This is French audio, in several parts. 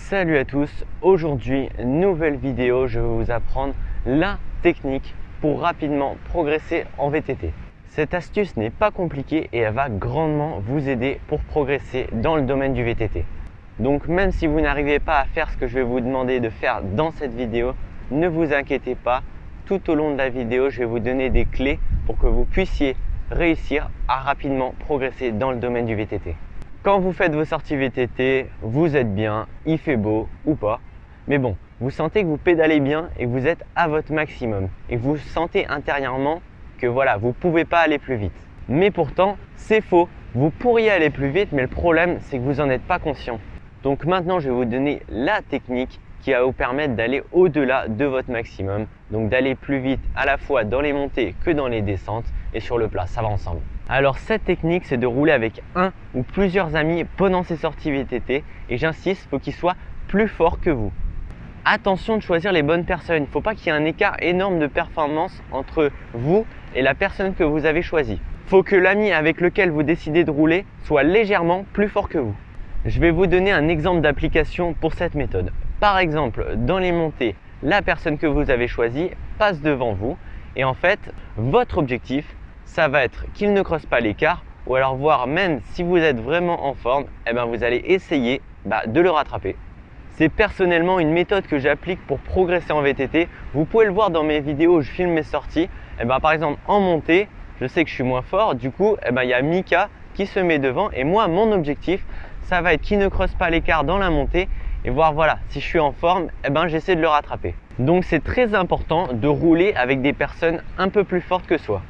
Salut à tous, aujourd'hui nouvelle vidéo, je vais vous apprendre la technique pour rapidement progresser en VTT. Cette astuce n'est pas compliquée et elle va grandement vous aider pour progresser dans le domaine du VTT. Donc même si vous n'arrivez pas à faire ce que je vais vous demander de faire dans cette vidéo, ne vous inquiétez pas, tout au long de la vidéo je vais vous donner des clés pour que vous puissiez réussir à rapidement progresser dans le domaine du VTT. Quand vous faites vos sorties VTT, vous êtes bien, il fait beau ou pas, mais bon, vous sentez que vous pédalez bien et que vous êtes à votre maximum et vous sentez intérieurement que voilà, vous ne pouvez pas aller plus vite. Mais pourtant, c'est faux, vous pourriez aller plus vite, mais le problème c'est que vous n'en êtes pas conscient. Donc maintenant, je vais vous donner la technique qui va vous permettre d'aller au-delà de votre maximum, donc d'aller plus vite à la fois dans les montées que dans les descentes et sur le plat, ça va ensemble. Alors cette technique, c'est de rouler avec un ou plusieurs amis pendant ces sorties VTT et j'insiste, il faut qu'ils soient plus forts que vous. Attention de choisir les bonnes personnes, il ne faut pas qu'il y ait un écart énorme de performance entre vous et la personne que vous avez choisie. Il faut que l'ami avec lequel vous décidez de rouler soit légèrement plus fort que vous. Je vais vous donner un exemple d'application pour cette méthode. Par exemple, dans les montées, la personne que vous avez choisie passe devant vous et en fait, votre objectif, ça va être qu'il ne creuse pas l'écart ou alors voir même si vous êtes vraiment en forme, vous allez essayer de le rattraper. C'est personnellement une méthode que j'applique pour progresser en VTT. Vous pouvez le voir dans mes vidéos où je filme mes sorties. Par exemple, en montée, je sais que je suis moins fort. Du coup, il y a Mika qui se met devant et moi, mon objectif, ça va être qu'il ne creuse pas l'écart dans la montée et voir voilà, si je suis en forme, j'essaie de le rattraper. Donc c'est très important de rouler avec des personnes un peu plus fortes que soi.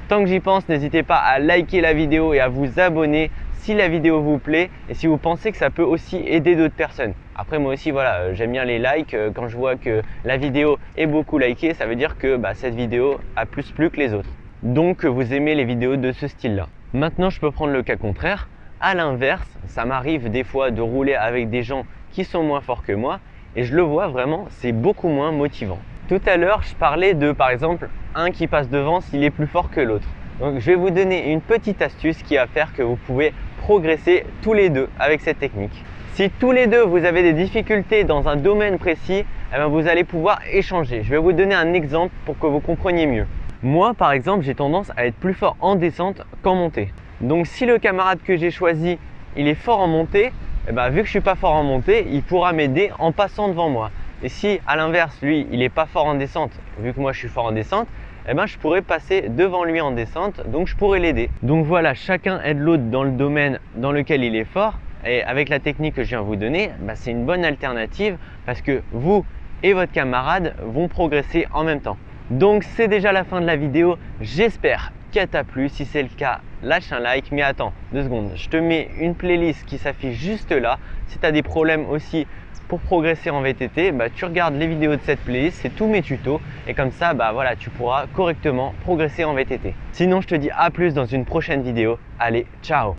Tant que j'y pense, n'hésitez pas à liker la vidéo et à vous abonner si la vidéo vous plaît et si vous pensez que ça peut aussi aider d'autres personnes. Après moi aussi voilà, j'aime bien les likes, quand je vois que la vidéo est beaucoup likée, ça veut dire que cette vidéo a plus plu que les autres. Donc vous aimez les vidéos de ce style là. Maintenant je peux prendre le cas contraire. À l'inverse, ça m'arrive des fois de rouler avec des gens qui sont moins forts que moi et je le vois vraiment, c'est beaucoup moins motivant. Tout à l'heure, je parlais de par exemple un qui passe devant s'il est plus fort que l'autre. Donc je vais vous donner une petite astuce qui va faire que vous pouvez progresser tous les deux avec cette technique. Si tous les deux vous avez des difficultés dans un domaine précis, vous allez pouvoir échanger. Je vais vous donner un exemple pour que vous compreniez mieux. Moi par exemple, j'ai tendance à être plus fort en descente qu'en montée. Donc si le camarade que j'ai choisi, il est fort en montée, vu que je ne suis pas fort en montée, il pourra m'aider en passant devant moi. Et si à l'inverse, lui, il n'est pas fort en descente, vu que moi je suis fort en descente, je pourrais passer devant lui en descente, donc je pourrais l'aider. Donc voilà, chacun aide l'autre dans le domaine dans lequel il est fort. Et avec la technique que je viens de vous donner, c'est une bonne alternative parce que vous et votre camarade vont progresser en même temps. Donc c'est déjà la fin de la vidéo, j'espère qu'elle t'a plu. Si c'est le cas, lâche un like. Mais attends, 2 secondes, je te mets une playlist qui s'affiche juste là. Si tu as des problèmes aussi pour progresser en VTT, tu regardes les vidéos de cette playlist, c'est tous mes tutos et comme ça voilà, tu pourras correctement progresser en VTT. Sinon je te dis à plus dans une prochaine vidéo. Allez, ciao!